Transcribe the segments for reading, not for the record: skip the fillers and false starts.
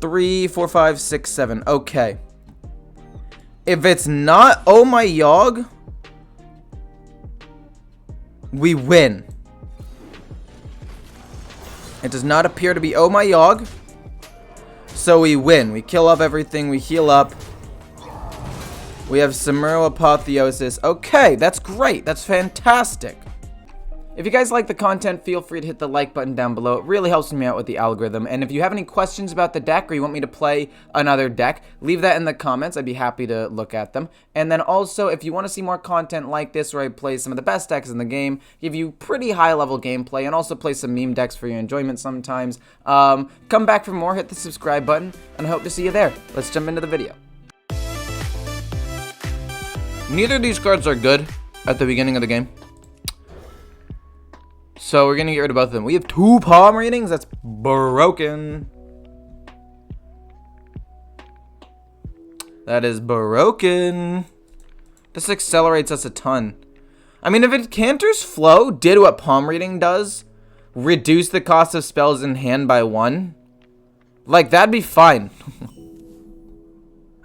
3, 4, 5, 6, 7. Okay. If it's not Oh My Yogg, we win. It does not appear to be Oh My Yogg, so we win. We kill off everything. We heal up. We have Sumeru Apotheosis. Okay, that's great. That's fantastic. If you guys like the content, feel free to hit the like button down below. It really helps me out with the algorithm. And if you have any questions about the deck or you want me to play another deck, leave that in the comments. I'd be happy to look at them. And then also, if you want to see more content like this where I play some of the best decks in the game, give you pretty high-level gameplay, and also play some meme decks for your enjoyment sometimes, come back for more, hit the subscribe button, and I hope to see you there. Let's jump into the video. Neither of these cards are good at the beginning of the game. So we're going to get rid of both of them. We have 2 palm readings. That's broken. That is broken. This accelerates us a ton. I mean, if Incanter's Flow did what palm reading does, reduce the cost of spells in hand by 1, like, that'd be fine.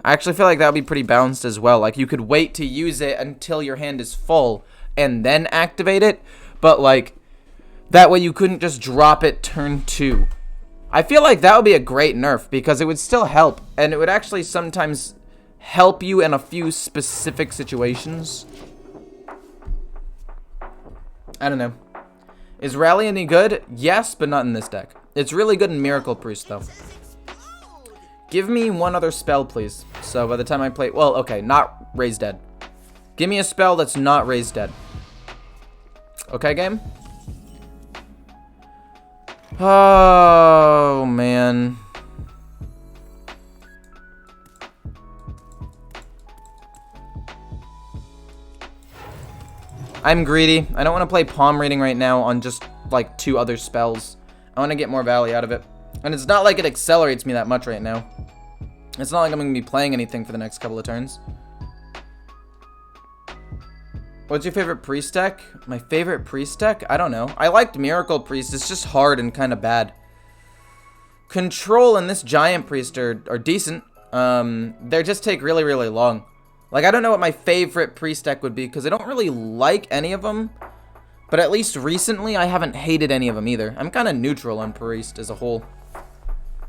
I actually feel like that would be pretty balanced as well. Like, you could wait to use it until your hand is full and then activate it. But, like, that way you couldn't just drop it turn 2. I feel like that would be a great nerf because it would still help. And it would actually sometimes help you in a few specific situations. I don't know. Is Rally any good? Yes, but not in this deck. It's really good in Miracle Priest, though. Give me one other spell, please. So by the time I play... Well, okay, not Raise Dead. Give me a spell that's not Raise Dead. Okay, game? Oh, man. I'm greedy. I don't want to play palm reading right now on just, like, 2 other spells. I want to get more value out of it. And it's not like it accelerates me that much right now. It's not like I'm going to be playing anything for the next couple of turns. What's your favorite priest deck? My favorite priest deck? I don't know. I liked Miracle Priest. It's just hard and kind of bad. Control and this Giant Priest are decent. They just take really, really long. Like, I don't know what my favorite priest deck would be because I don't really like any of them. But at least recently, I haven't hated any of them either. I'm kind of neutral on priest as a whole.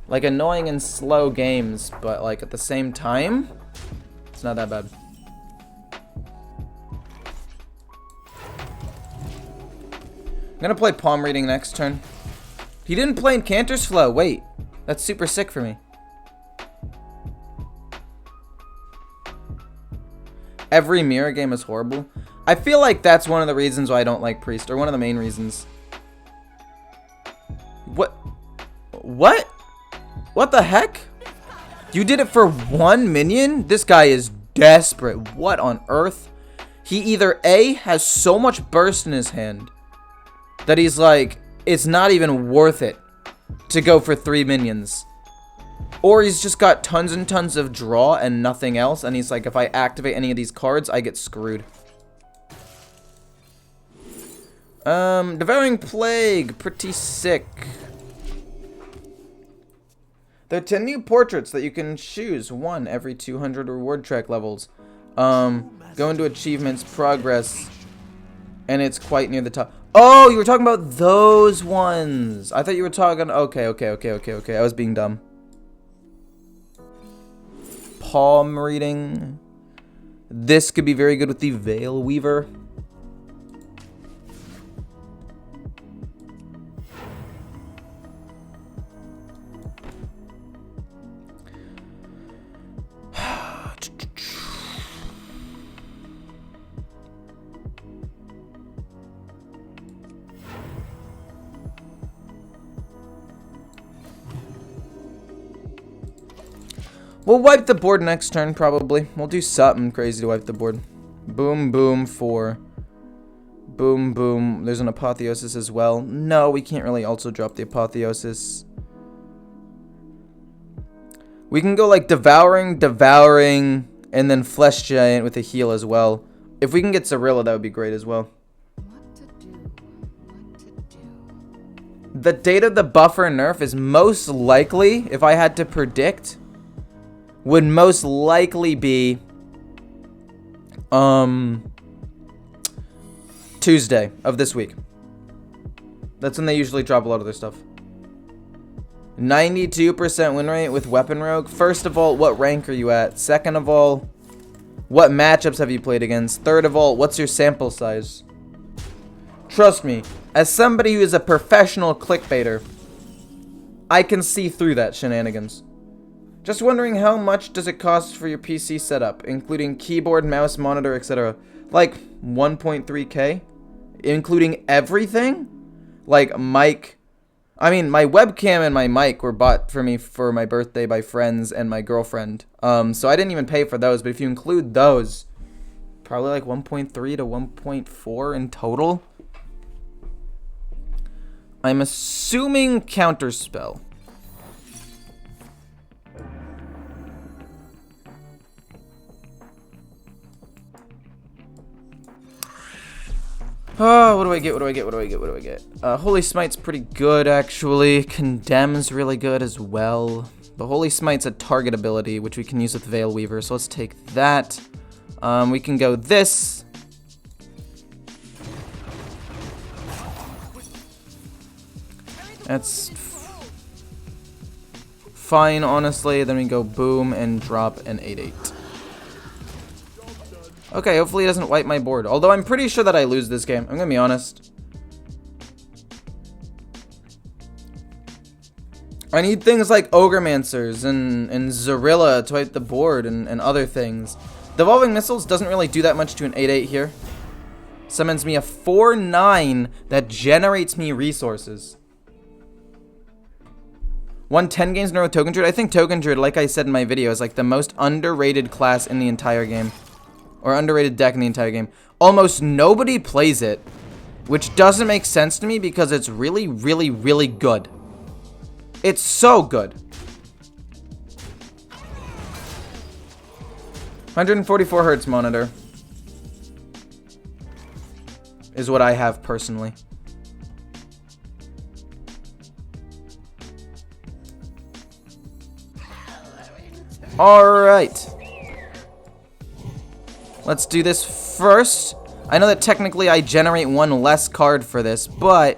Like, annoying and slow games, but, like, at the same time, it's not that bad. I'm gonna play palm reading next turn. He didn't play Incanter's Flow. Wait, that's super sick for me. Every mirror game is horrible. I feel like that's one of the reasons why I don't like Priest, or one of the main reasons. What? What the heck? You did it for 1 minion? This guy is desperate. What on earth? He either A, has so much burst in his hand that he's like, it's not even worth it to go for 3 minions. Or he's just got tons and tons of draw and nothing else, and he's like, if I activate any of these cards, I get screwed. Devouring Plague, pretty sick. There are 10 new portraits that you can choose, 1 every 200 reward track levels. Go into achievements, progress, and it's quite near the top. Oh, you were talking about those ones. I thought you were talking... Okay. I was being dumb. Palm reading. This could be very good with the Veil Weaver. We'll wipe the board next turn, probably. We'll do something crazy to wipe the board. Boom, boom, 4. Boom, boom. There's an Apotheosis as well. No, we can't really also drop the Apotheosis. We can go like Devouring, and then Flesh Giant with a heal as well. If we can get Cirilla, that would be great as well. the date of the buffer nerf is most likely, if I had to predict, would most likely be Tuesday of this week. That's when they usually drop a lot of their stuff. 92% win rate with Weapon Rogue. First of all, what rank are you at? Second of all, what matchups have you played against? Third of all, what's your sample size? Trust me, as somebody who is a professional clickbaiter, I can see through that shenanigans. Just wondering, how much does it cost for your PC setup, including keyboard, mouse, monitor, etc.? Like 1.3K? Including everything? Like mic. I mean, my webcam and my mic were bought for me for my birthday by friends and my girlfriend. So I didn't even pay for those, but if you include those, probably like 1.3 to 1.4 in total. I'm assuming Counterspell. Oh, what do I get? What do I get? What do I get? What do I get? Holy Smite's pretty good, actually. Condemn's really good as well. The Holy Smite's a target ability, which we can use with Veil Weaver, so let's take that. We can go this. That's fine, honestly. Then we go boom and drop an 8/8. Okay, hopefully he doesn't wipe my board. Although I'm pretty sure that I lose this game. I'm gonna be honest. I need things like Ogremancers and Zorilla to wipe the board and other things. Devolving Missiles doesn't really do that much to an 8/8 here. Summons me a 4/9 that generates me resources. 110 games in a row with Token Druid. I think Token Druid, like I said in my video, is like the most underrated class in the entire game. Or underrated deck in the entire game. Almost nobody plays it, which doesn't make sense to me because it's really, really, really good. It's so good. 144 hertz monitor is what I have personally. All right. Let's do this first. I know that technically I generate one less card for this, but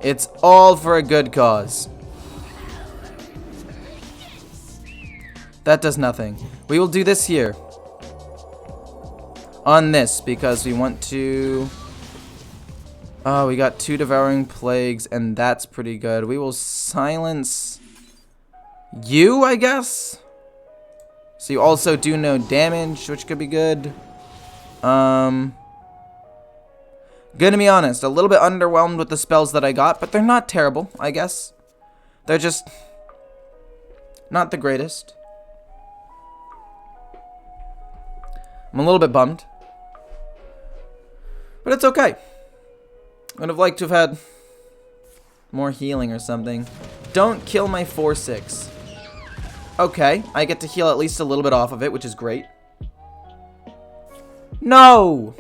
it's all for a good cause. That does nothing. We will do this here. On this, because we want to... Oh, we got 2 Devouring Plagues, and that's pretty good. We will silence you, I guess? So you also do no damage, which could be good. Gonna be honest, a little bit underwhelmed with the spells that I got, but they're not terrible, I guess. They're just not the greatest. I'm a little bit bummed. But it's okay. I would have liked to have had more healing or something. Don't kill my 4/6. Okay, I get to heal at least a little bit off of it, which is great. No!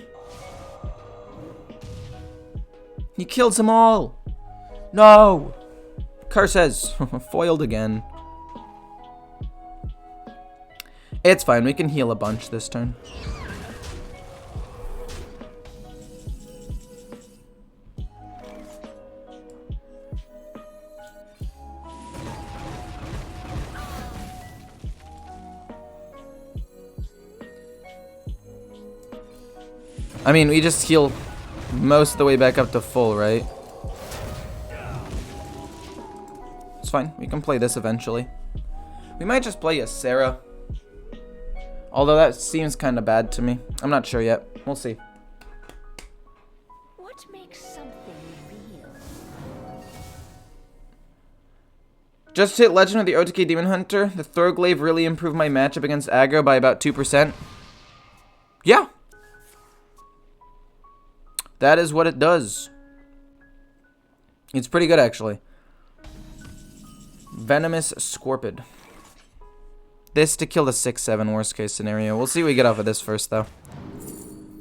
He kills them all! No! Curses! Foiled again. It's fine, we can heal a bunch this turn. I mean, we just heal most of the way back up to full, right? It's fine. We can play this eventually. We might just play a Sarah. Although that seems kind of bad to me. I'm not sure yet. We'll see. What makes something real? Just hit Legend of the OTK Demon Hunter. The Thorglaive really improved my matchup against aggro by about 2%. Yeah. That is what it does. It's pretty good, actually. Venomous Scorpid. This to kill the 6/7 worst case scenario. We'll see what we get off of this first, though.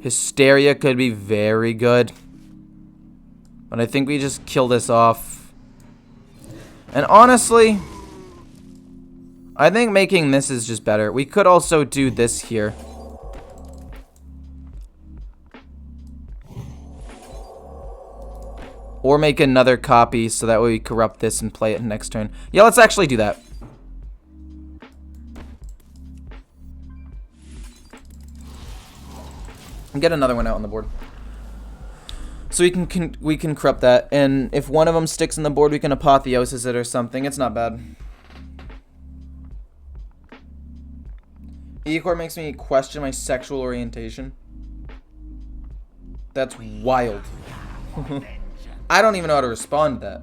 Hysteria could be very good. But I think we just kill this off. And honestly, I think making this is just better. We could also do this here. Or make another copy so that way we corrupt this and play it next turn. Yeah, let's actually do that. And get another one out on the board. So we can corrupt that, and if one of them sticks in the board, we can apotheosis it or something. It's not bad. Ecor makes me question my sexual orientation. That's wild. I don't even know how to respond to that.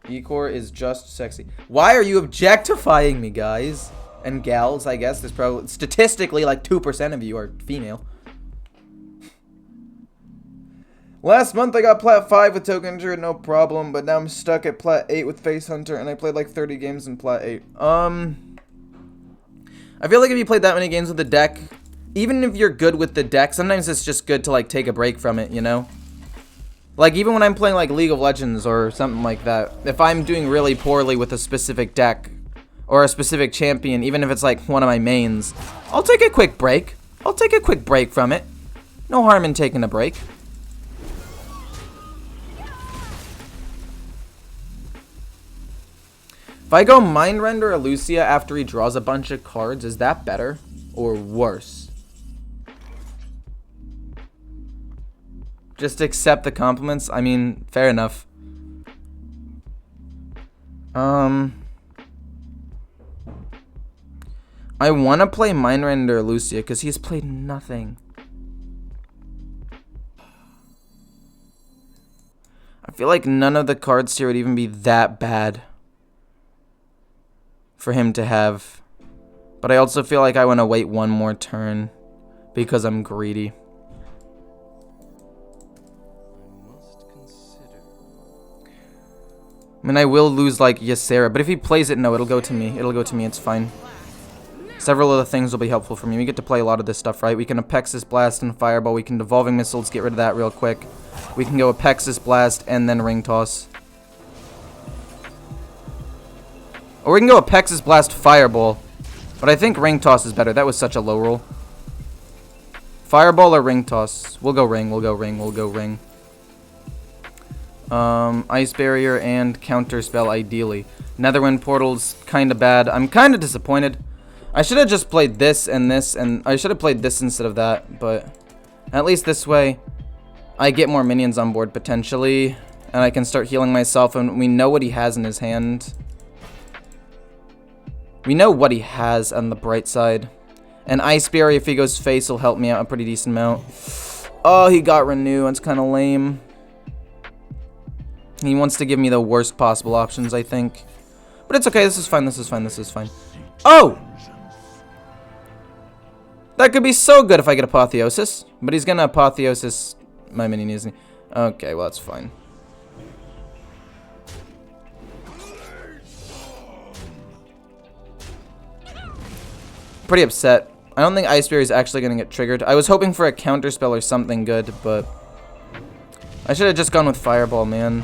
Ecor is just sexy. Why are you objectifying me, guys? And gals, I guess. There's probably, statistically, like 2% of you are female. Last month I got Plat 5 with Token Druid, no problem, but now I'm stuck at Plat 8 with Face Hunter, and I played like 30 games in Plat 8. I feel like if you played that many games with the deck, even if you're good with the deck, sometimes it's just good to like take a break from it, you know? Like even when I'm playing like League of Legends or something like that, if I'm doing really poorly with a specific deck or a specific champion, even if it's like one of my mains, I'll take a quick break. I'll take a quick break from it. No harm in taking a break. If I go Mind Render or Lucia after he draws a bunch of cards, is that better or worse? Just accept the compliments? I mean, fair enough. I want to play Mind Render or Lucia because he's played nothing. I feel like none of the cards here would even be that bad for him to have, but I also feel like I want to wait one more turn because I'm greedy. I mean, I will lose like Ysera, but if he plays it, no, it'll go to me. It'll go to me. It's fine. Several other things will be helpful for me. We get to play a lot of this stuff, right? We can Apexis Blast and Fireball. We can Devolving Missiles, get rid of that real quick. We can go Apexis Blast and then Ring Toss. Or we can go Apexis Blast Fireball. But I think Ring Toss is better. That was such a low roll. Fireball or Ring Toss? We'll go Ring, we'll go Ring, we'll go Ring. Ice Barrier and Counter Spell ideally. Netherwind Portal's kinda bad. I'm kinda disappointed. I should have just played this, and I should have played this instead of that, but at least this way I get more minions on board potentially, and I can start healing myself, and we know what he has in his hand. We know what he has on the bright side. And Ice Barrier, if he goes face, will help me out a pretty decent amount. Oh, he got Renew. That's kind of lame. He wants to give me the worst possible options, I think. But it's okay. This is fine. This is fine. This is fine. Oh! That could be so good if I get Apotheosis. But he's going to Apotheosis my minion, isn't he? Okay, well, that's fine. Pretty upset. I don't think Ice Barrier is actually going to get triggered. I was hoping for a counter spell or something good, but I should have just gone with Fireball, man.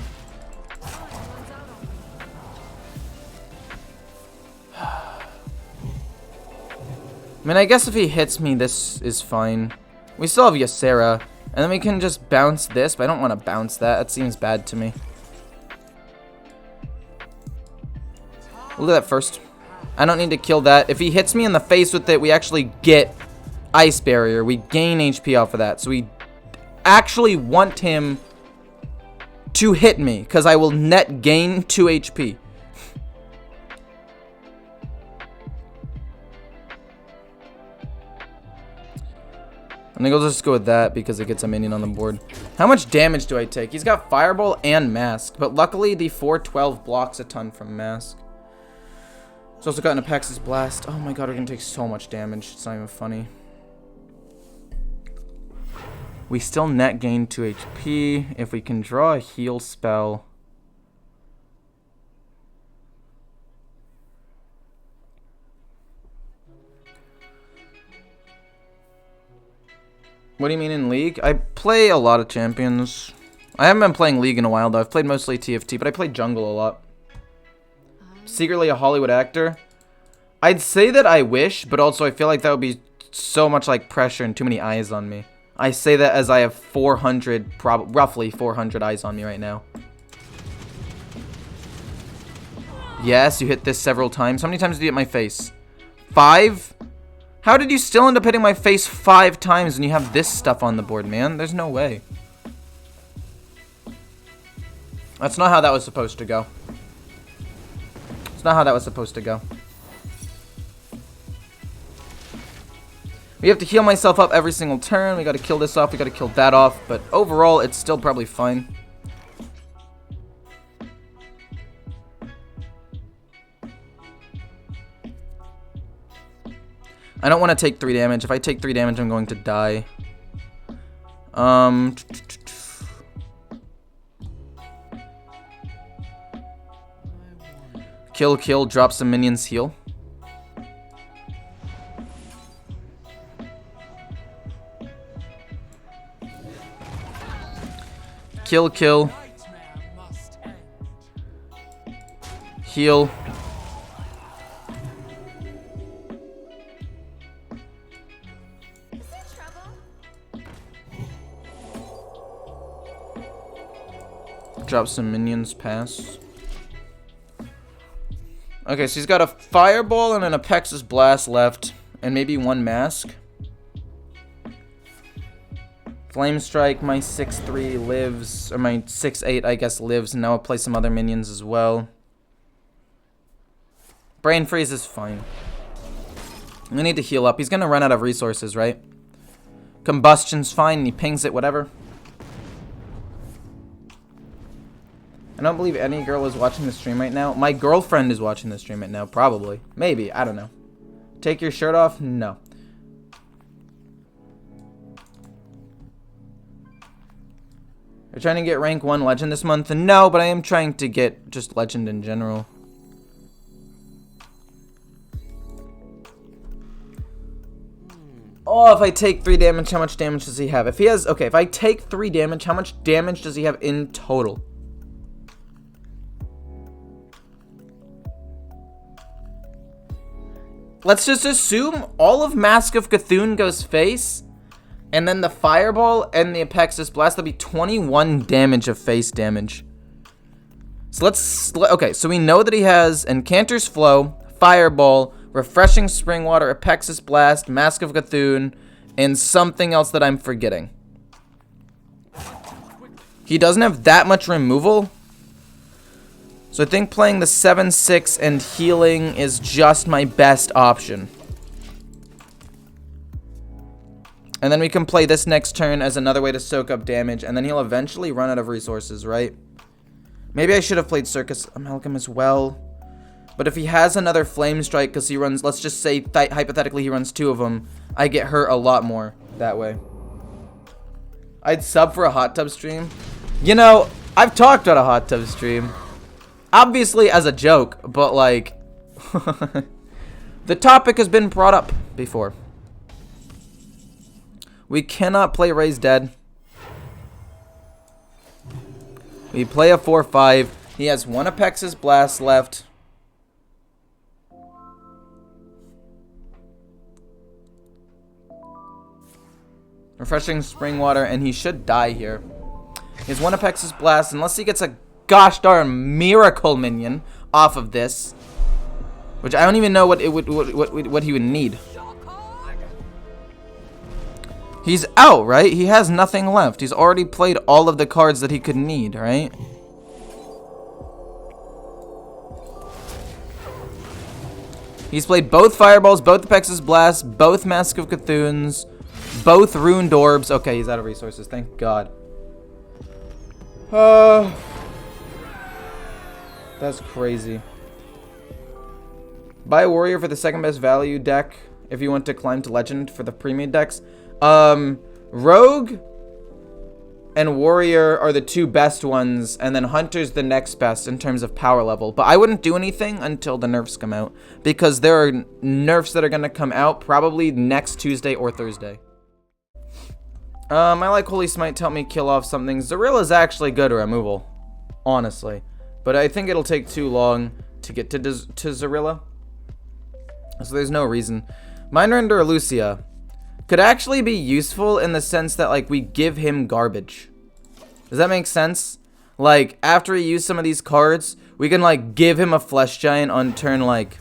I mean, I guess if he hits me, this is fine. We still have Ysera, and then we can just bounce this, but I don't want to bounce that. That seems bad to me. We'll do that first. I don't need to kill that. If he hits me in the face with it, we actually get Ice Barrier. We gain HP off of that. So we actually want him to hit me, because I will net gain 2 HP. I think I'll just go with that because it gets a minion on the board. How much damage do I take? He's got Fireball and Mask, but luckily the 412 blocks a ton from Mask. He's also got an Apexis Blast. Oh my god, we're gonna take so much damage. It's not even funny. We still net gain 2 HP. If we can draw a heal spell. What do you mean in League? I play a lot of champions. I haven't been playing League in a while, though. I've played mostly TFT, but I played jungle a lot. Secretly a Hollywood actor? I'd say that I wish, but also I feel like that would be so much like pressure and too many eyes on me. I say that as I have 400, roughly 400 eyes on me right now. Yes, you hit this several times. How many times did you hit my face? 5? How did you still end up hitting my face 5 times when you have this stuff on the board, man? There's no way. That's not how that was supposed to go. It's not how that was supposed to go. We have to heal myself up every single turn. We gotta kill this off. We gotta kill that off. But overall, it's still probably fine. I don't want to take 3 damage. If I take 3 damage, I'm going to die. Kill, drop some minions, heal. Kill. Heal. Drop some minions, pass. Okay, so he's got a Fireball and an Apexis Blast left, and maybe 1 Mask. Flame Strike, my 6-3 lives, or my 6-8 I guess lives, and now I'll play some other minions as well. Brain Freeze is fine. I need to heal up. He's gonna run out of resources, right? Combustion's fine, he pings it, whatever. I don't believe any girl is watching the stream right now. My girlfriend is watching the stream right now, probably. Maybe, I don't know. Take your shirt off? No. You're trying to get rank 1 legend this month? No, but I am trying to get just legend in general. Oh, if I take 3 damage, how much damage does he have? If he has, okay, if I take 3 damage, how much damage does he have in total? Let's just assume all of Mask of Cthulhu goes face, and then the Fireball and the Apexis Blast, that'll be 21 damage of face damage. So okay, so we know that he has Incanter's Flow, Fireball, Refreshing Spring Water, Apexis Blast, Mask of Cthulhu, and something else that I'm forgetting. He doesn't have that much removal. So I think playing the 7-6 and healing is just my best option. And then we can play this next turn as another way to soak up damage, and then he'll eventually run out of resources, right? Maybe I should have played Circus Amalgam as well. But if he has another Flame Strike, because he runs, let's just say, hypothetically he runs 2 of them, I get hurt a lot more that way. I'd sub for a hot tub stream. You know, I've talked about a hot tub stream. Obviously as a joke, but like, the topic has been brought up before. We cannot play Raise Dead. We play a 4-5. He has 1 Apexis Blast left. Refreshing Spring Water, and he should die here. He has 1 Apexis Blast, unless he gets a gosh darn miracle minion off of this, which I don't even know what he would need. He's out, right? He has nothing left. He's already played all of the cards that he could need, right? He's played both Fireballs, both Apexis Blasts, both Mask of Cthulhu's, both Ruined Orbs. Okay, he's out of resources. Thank God. That's crazy. Buy a Warrior for the 2nd best value deck if you want to climb to Legend for the premium decks. Rogue and Warrior are the 2 best ones, and then Hunter's the next best in terms of power level. But I wouldn't do anything until the nerfs come out, because there are nerfs that are going to come out probably next Tuesday or Thursday. I like Holy Smite to help me kill off something. Zarilla's actually good removal, honestly. But I think it'll take too long to get to Zarilla. So there's no reason. Mind Render Lucia could actually be useful in the sense that, like, we give him garbage. Does that make sense? Like, after we use some of these cards, we can, like, give him a Flesh Giant on turn, like,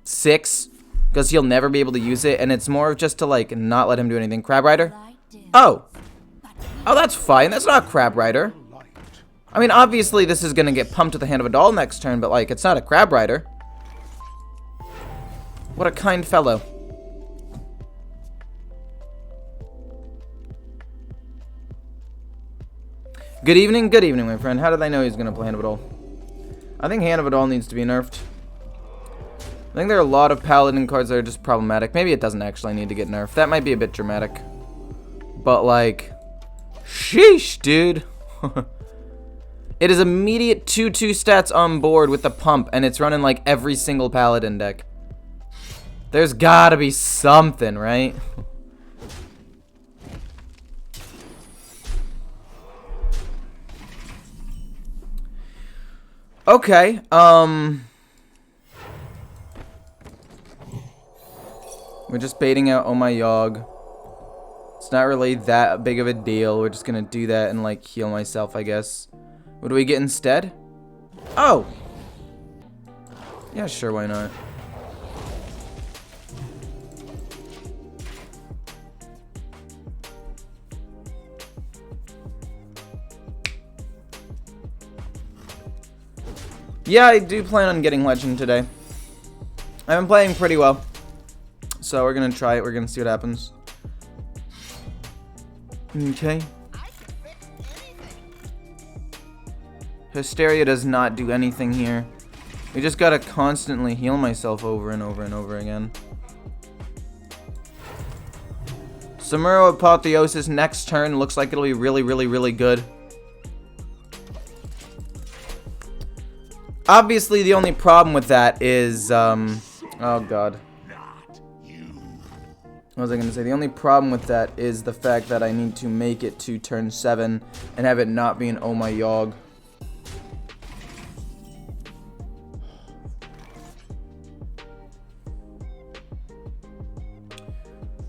6. Because he'll never be able to use it. And it's more of just to, like, not let him do anything. Crab Rider? Oh. Oh, that's fine. That's not Crab Rider. I mean, obviously, this is going to get pumped with the Hand of a Doll next turn. But, like, it's not a Crab Rider. What a kind fellow. Good evening, my friend. How did I know he was going to play Hand of a Doll? I think Hand of a Doll needs to be nerfed. I think there are a lot of Paladin cards that are just problematic. Maybe it doesn't actually need to get nerfed. That might be a bit dramatic. But, like, sheesh, dude. It is immediate 2/2 stats on board with the pump, and it's running, like, every single Paladin deck. There's gotta be something, right? Okay, we're just baiting out Oh My Yogg. It's not really that big of a deal. We're just gonna do that and, like, heal myself, I guess. What do we get instead? Oh! Yeah, sure, why not? Yeah, I do plan on getting Legend today. I've been playing pretty well. So we're gonna try it. We're gonna see what happens. Okay. Hysteria does not do anything here. We just gotta constantly heal myself over and over and over again. Samuro Apotheosis next turn looks like it'll be really, really, really good. Obviously, the only problem with that is, oh god. What was I gonna say? The only problem with that is the fact that I need to make it to turn 7 and have it not be an Oh My Yogg.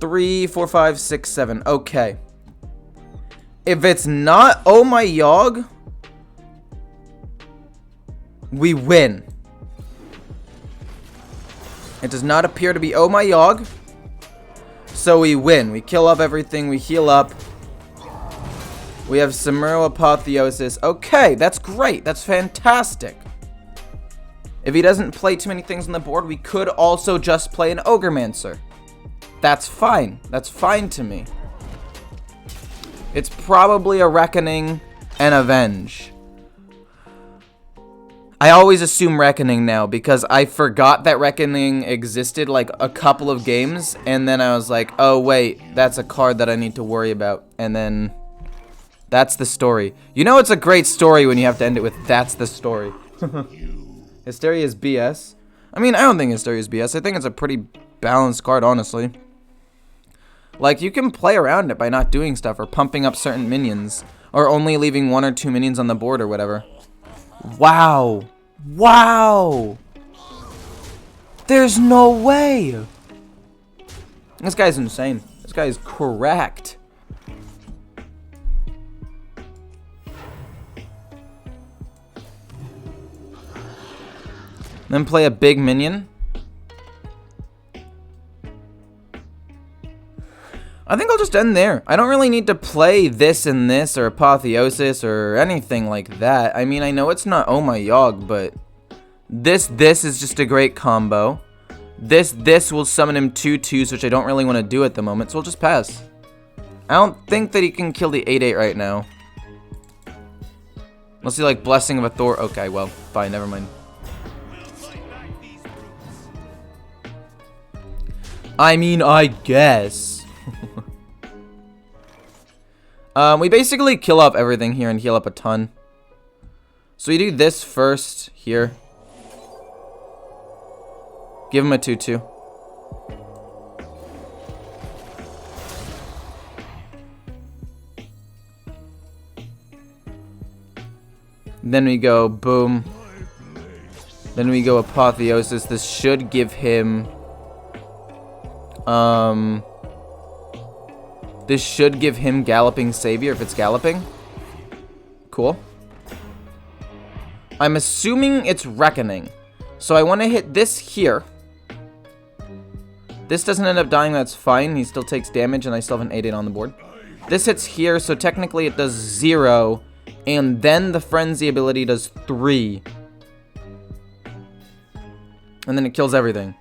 Three, 4, 5, 6, 7. Okay. If it's not Oh My Yogg, we win. It does not appear to be Oh My Yogg, so we win. We kill off everything. We heal up. We have Samuro Apotheosis. Okay, that's great. That's fantastic. If he doesn't play too many things on the board, we could also just play an Ogremancer. That's fine. That's fine to me. It's probably a Reckoning and Avenge. I always assume Reckoning now because I forgot that Reckoning existed like a couple of games, and then I was like, oh wait, that's a card that I need to worry about, and then that's the story. You know it's a great story when you have to end it with that's the story. Hysteria is BS. I mean, I don't think Hysteria is BS. I think it's a pretty balanced card, honestly. Like, you can play around it by not doing stuff or pumping up certain minions or only leaving 1 or 2 minions on the board or whatever. Wow. Wow. There's no way. This guy's insane. This guy is correct. Then play a big minion. I think I'll just end there. I don't really need to play this and this or Apotheosis or anything like that. I mean, I know it's not Oh My Yogg, but this is just a great combo. This will summon him 2/2s, which I don't really want to do at the moment, so we'll just pass. I don't think that he can kill the 8/8 right now. Unless he like Blessing of a Thor. Okay, well, fine, never mind. I mean, I guess. We basically kill off everything here and heal up a ton. So we do this first here. Give him a 2/2. Then we go boom. Then we go Apotheosis. This should give him... This should give him Galloping Savior if it's Galloping. Cool. I'm assuming it's Reckoning. So I want to hit this here. This doesn't end up dying, that's fine. He still takes damage, and I still have an 8/8 on the board. This hits here, so technically it does 0. And then the Frenzy ability does 3. And then it kills everything.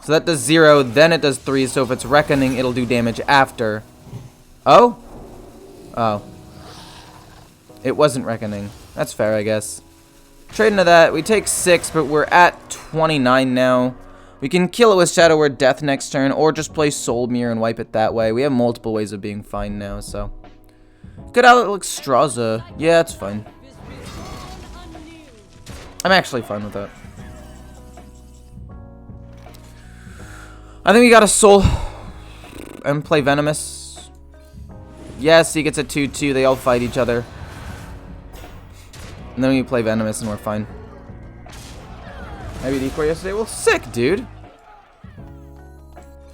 So that does 0, then it does 3. So if it's Reckoning, it'll do damage after. Oh? Oh. It wasn't Reckoning. That's fair, I guess. Trade into that. We take 6, but we're at 29 now. We can kill it with Shadow Word Death next turn, or just play Soul Mirror and wipe it that way. We have multiple ways of being fine now, so. Good Alexstrasza. Yeah, it's fine. I'm actually fine with that. I think we got a Soul and play Venomous. Yes, he gets a 2/2. They all fight each other. And then we play Venomous and we're fine. Maybe Decoy yesterday. Well, sick, dude.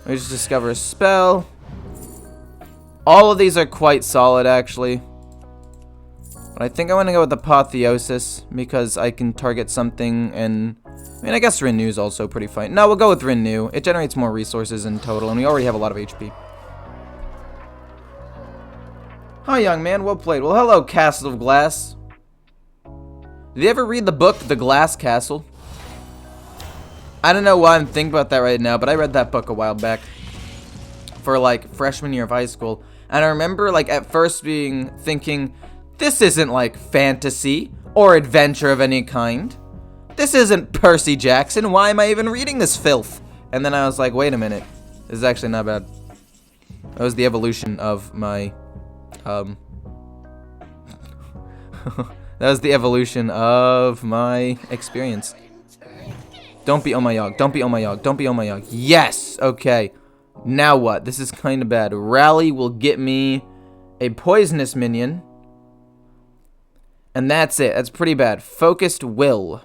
We just discover a spell. All of these are quite solid, actually. But I think I want to go with Apotheosis because I can target something and... I mean, I guess Renew's also pretty fine. No, we'll go with Renew. It generates more resources in total, and we already have a lot of HP. Hi, young man. Well played. Well, hello, Castle of Glass. Did you ever read the book, The Glass Castle? I don't know why I'm thinking about that right now, but I read that book a while back. For, like, freshman year of high school. And I remember, like, at first thinking, this isn't, like, fantasy or adventure of any kind. This isn't Percy Jackson. Why am I even reading this filth? And then I was like, wait a minute. This is actually not bad. That was the evolution of my, That was the evolution of my experience. Don't be Oh My Yogg. Don't be Oh My Yogg. Don't be Oh My Yogg. Yes! Okay. Now what? This is kind of bad. Rally will get me a poisonous minion. And that's it. That's pretty bad. Focused Will.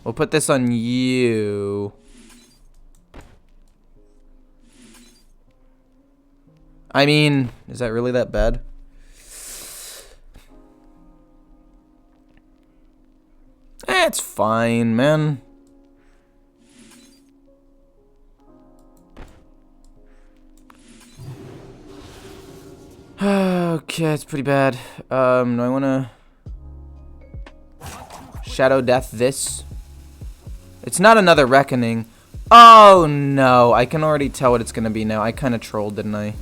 We'll put this on you. I mean, is that really that bad? It's fine, man. Okay, it's pretty bad. Do I want to Shadow Death this? It's not another Reckoning. Oh, no. I can already tell what it's going to be now. I kind of trolled, didn't I?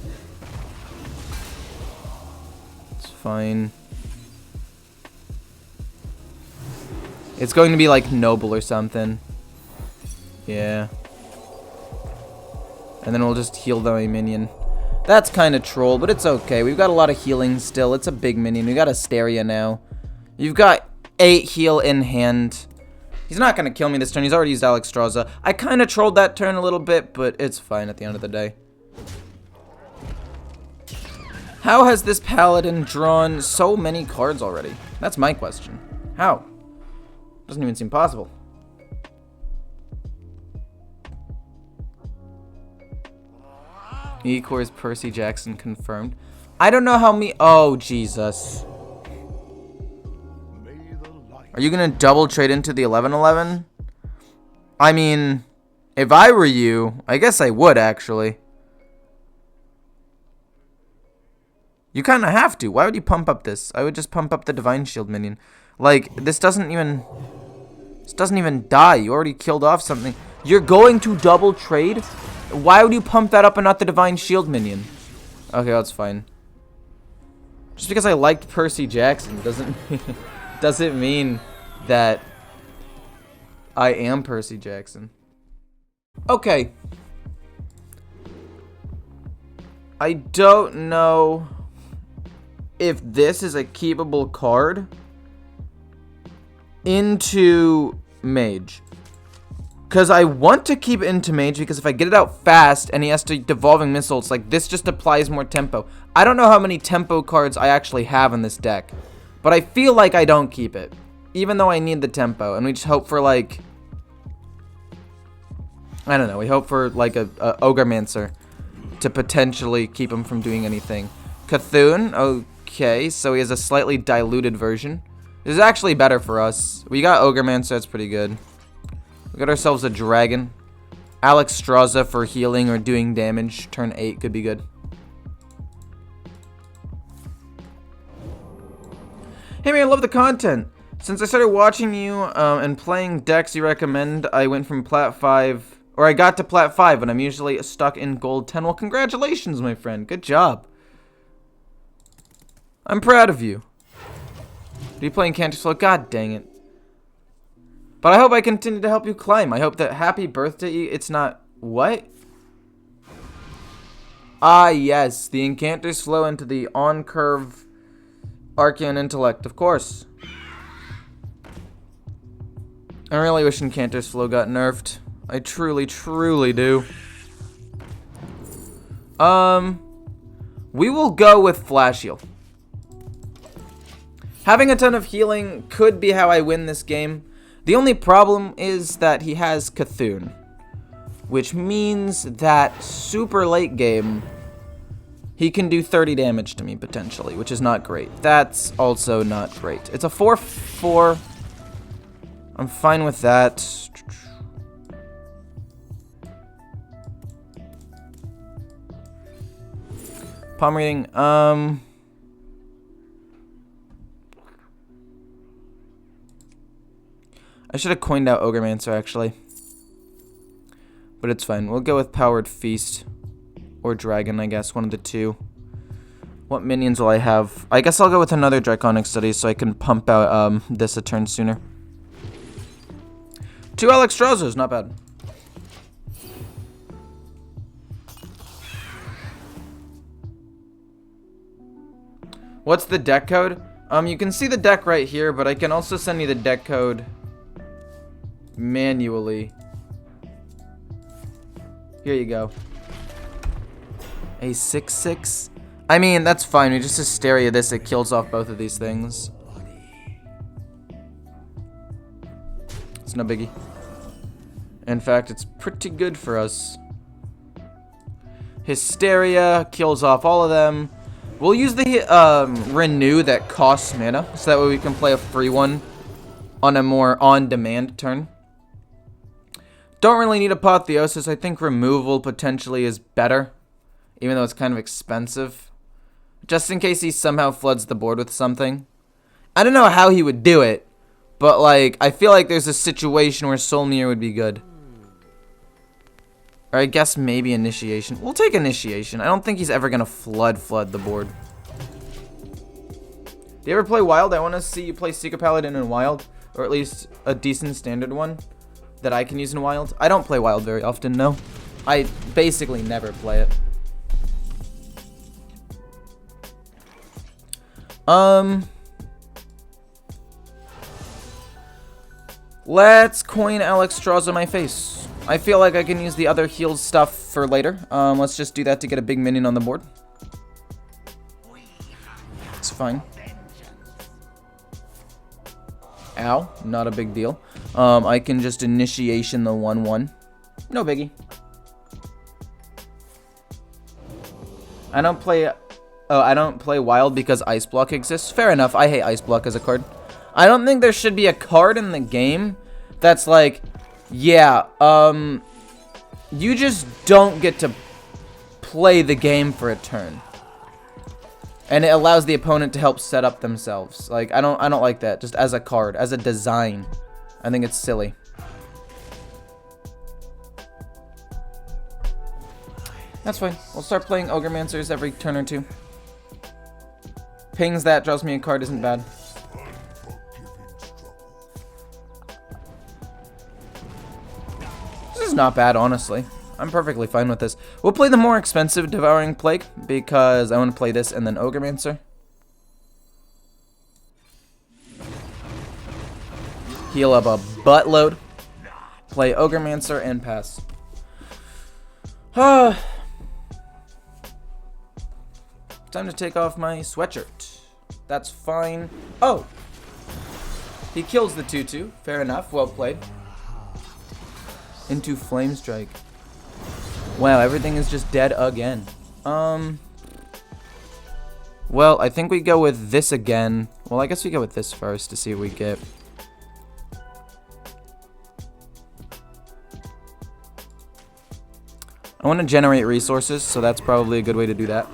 It's fine. It's going to be like Noble or something. Yeah. And then we'll just heal the minion. That's kind of troll, but it's okay. We've got a lot of healing still. It's a big minion. We got Asteria now. You've got 8 heal in hand. He's not going to kill me this turn. He's already used Alexstrasza. I kind of trolled that turn a little bit, but it's fine at the end of the day. How has this paladin drawn so many cards already? That's my question. How? Doesn't even seem possible. E-Core's Percy Jackson confirmed. I don't know how me... Oh, Jesus. Are you going to double trade into the 11-11? I mean, if I were you, I guess I would, actually. You kind of have to. Why would you pump up this? I would just pump up the Divine Shield minion. Like, this doesn't even die. You already killed off something. You're going to double trade? Why would you pump that up and not the Divine Shield minion? Okay, that's fine. Just because I liked Percy Jackson doesn't mean that I am Percy Jackson. Okay. I don't know if this is a keepable card into Mage. Because I want to keep it into mage, because if I get it out fast and he has to devolving missiles, like this just applies more tempo. I don't know how many tempo cards I actually have in this deck, but I feel like I don't keep it, even though I need the tempo. And we just hope for like, I don't know, we hope for like a Ogremancer to potentially keep him from doing anything. Cthulhu, okay, so he has a slightly diluted version. This is actually better for us. We got Ogremancer, that's pretty good. We got ourselves a dragon. Alexstrasza for healing or doing damage. Turn 8 could be good. Hey man, I love the content. Since I started watching you and playing decks you recommend, I went from Plat 5, or I got to Plat 5, and I'm usually stuck in Gold 10. Well, congratulations, my friend. Good job. I'm proud of you. Are you playing Cantor Slow? God dang it. But I hope I continue to help you climb. I hope that happy birthday, it's not, what? Ah, yes, the Incanters flow into the on-curve Arcane Intellect, of course. I really wish Incanter's Flow got nerfed. I truly, truly do. We will go with Flash Heal. Having a ton of healing could be how I win this game. The only problem is that he has Cthulhu, which means that super late game, he can do 30 damage to me potentially, which is not great. That's also not great. It's a 4/4. I'm fine with that. Palm reading. I should have coined out Ogremancer, actually. But it's fine. We'll go with Powered Feast. Or Dragon, I guess. One of the two. What minions will I have? I guess I'll go with another Draconic Study so I can pump out this a turn sooner. 2 Alexstrazzas, not bad. What's the deck code? You can see the deck right here, but I can also send you the deck code manually. Here you go. A 6/6. I mean, that's fine. We just Hysteria this. It kills off both of these things. It's no biggie. In fact, it's pretty good for us. Hysteria kills off all of them. We'll use the Renew that costs mana, so that way we can play a free one on a more on-demand turn. Don't really need Apotheosis. I think removal potentially is better, even though it's kind of expensive. Just in case he somehow floods the board with something. I don't know how he would do it, but like, I feel like there's a situation where Solmir would be good. Or I guess maybe Initiation. We'll take Initiation. I don't think he's ever gonna flood the board. Do you ever play Wild? I want to see you play Secret Paladin in Wild, or at least a decent standard one that I can use in Wild. I don't play Wild very often, no. I basically never play it. Let's coin Alexstrasza in my face. I feel like I can use the other heal stuff for later. Let's just do that to get a big minion on the board. It's fine. Ow, not a big deal. I can just Initiation the 1/1. No biggie. I don't play Wild because Ice Block exists. Fair enough. I hate Ice Block as a card. I don't think there should be a card in the game that's like, yeah, you just don't get to play the game for a turn. And it allows the opponent to help set up themselves. Like, I don't like that. Just as a card, as a design. I think it's silly. That's fine. We'll start playing Ogre-Mancers every turn or two. Pings that, draws me a card, isn't bad. This is not bad, honestly. I'm perfectly fine with this. We'll play the more expensive Devouring Plague, because I want to play this and then Ogre-Mancer. Heal up a buttload. play Ogremancr and pass. Time to take off my sweatshirt. That's fine. Oh! He kills the 2/2. Fair enough. Well played. Into Flame Strike. Wow, everything is just dead again. Well, I think we go with this again. Well, I guess we go with this first to see what we get. I want to generate resources, so that's probably a good way to do that.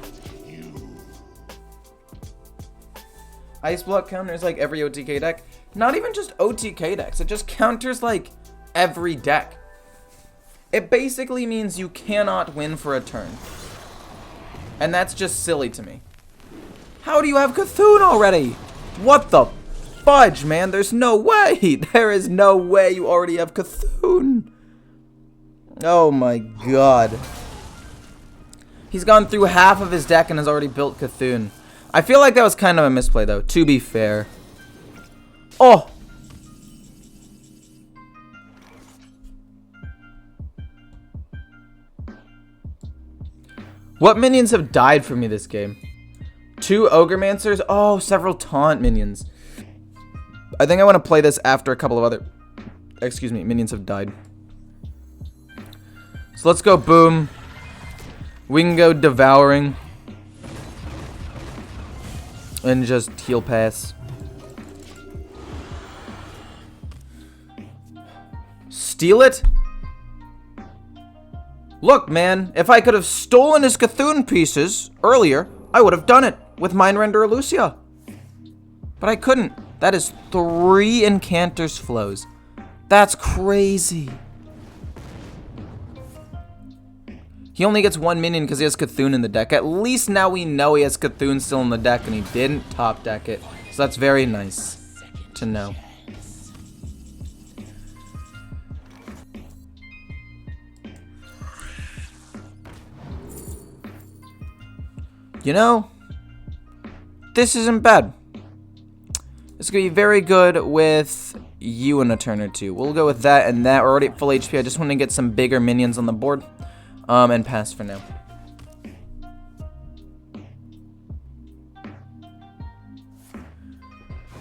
Ice Block counters like every OTK deck. Not even just OTK decks. It just counters like every deck. It basically means you cannot win for a turn. And that's just silly to me. How do you have Cthulhu already? What the fudge, man? There's no way. There is no way you already have Cthulhu. Oh my god. He's gone through half of his deck and has already built Cthulhu. I feel like that was kind of a misplay though, to be fair. Oh! What minions have died for me this game? 2 Ogremancers? Oh, several taunt minions. I think I want to play this after a couple of other... Excuse me, minions have died. So let's go boom. We can go devouring. And just heal pass. Steal it? Look, man, if I could have stolen his Cthulhu pieces earlier, I would have done it with Mind Render Lucia. But I couldn't. That is 3 Incanter's Flows. That's crazy. He only gets 1 minion because he has Cthulhu in the deck. At least now we know he has Cthulhu still in the deck and he didn't top deck it. So that's very nice to know. You know, this isn't bad. It's going to be very good with you in a turn or two. We'll go with that and that. We're already at full HP. I just want to get some bigger minions on the board. And pass for now.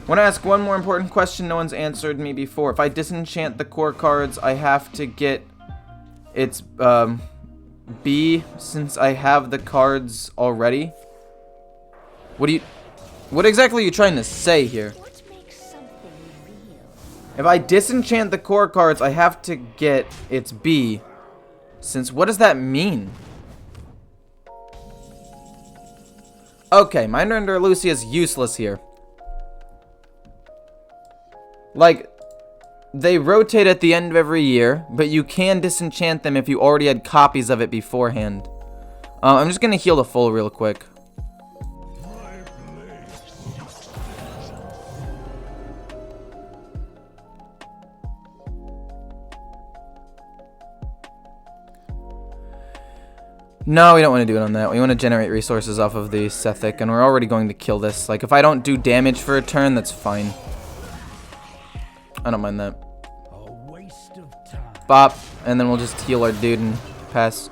Want to ask one more important question no one's answered me before. If I disenchant the core cards, I have to get its B since I have the cards already. What exactly are you trying to say here? If I disenchant the core cards, I have to get its B. Since what does that mean? Okay, Mind Render Lucia is useless here. Like, they rotate at the end of every year, but you can disenchant them if you already had copies of it beforehand. I'm just gonna heal the full real quick. No, we don't want to do it on that. We want to generate resources off of the Sethic, and we're already going to kill this. Like, if I don't do damage for a turn, that's fine. I don't mind that. Bop, and then we'll just heal our dude and pass.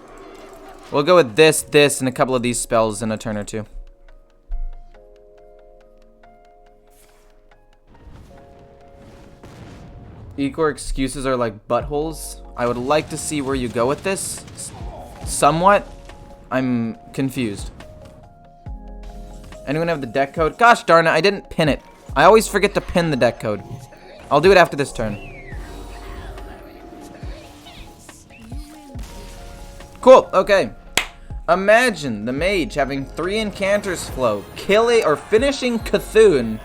We'll go with this, and a couple of these spells in a turn or two. Ecor excuses are like buttholes. I would like to see where you go with this. Somewhat. I'm confused. Anyone have the deck code? Gosh darn it, I didn't pin it. I always forget to pin the deck code. I'll do it after this turn. Cool, okay. Imagine the mage having 3 Incanter's Flow, killing or finishing Cthulhu,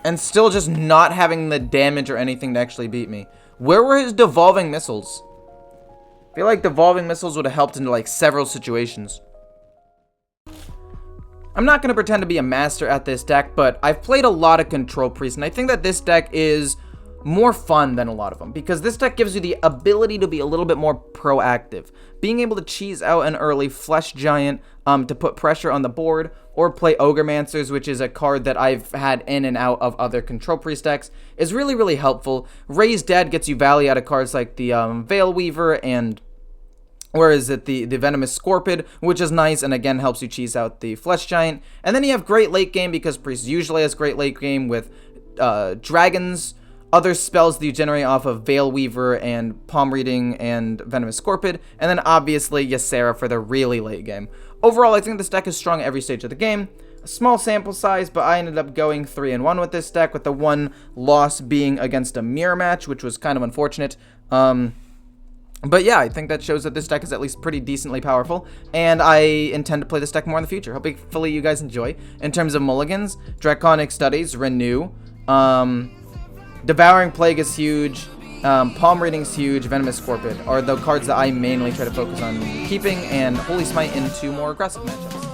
and still just not having the damage or anything to actually beat me. Where were his devolving missiles? I feel like devolving missiles would have helped into like several situations. I'm not going to pretend to be a master at this deck, but I've played a lot of Control Priest, and I think that this deck is more fun than a lot of them, because this deck gives you the ability to be a little bit more proactive. Being able to cheese out an early Flesh Giant to put pressure on the board, or play Ogremancers, which is a card that I've had in and out of other Control Priest decks, is really, really helpful. Raise Dead gets you value out of cards like the Veil Weaver and... Or is it the Venomous Scorpid, which is nice and again helps you cheese out the Flesh Giant. And then you have great late game because Priest usually has great late game with dragons, other spells that you generate off of Veil Weaver and Palm Reading and Venomous Scorpid, and then obviously Ysera for the really late game. Overall, I think this deck is strong at every stage of the game. A small sample size, but I ended up going 3-1 with this deck, with the one loss being against a mirror match, which was kind of unfortunate. But yeah, I think that shows that this deck is at least pretty decently powerful, and I intend to play this deck more in the future. Hopefully you guys enjoy. In terms of mulligans, Draconic Studies, Renew, Devouring Plague is huge, Palm Reading's huge, Venomous Scorpid are the cards that I mainly try to focus on keeping, and Holy Smite into more aggressive matchups.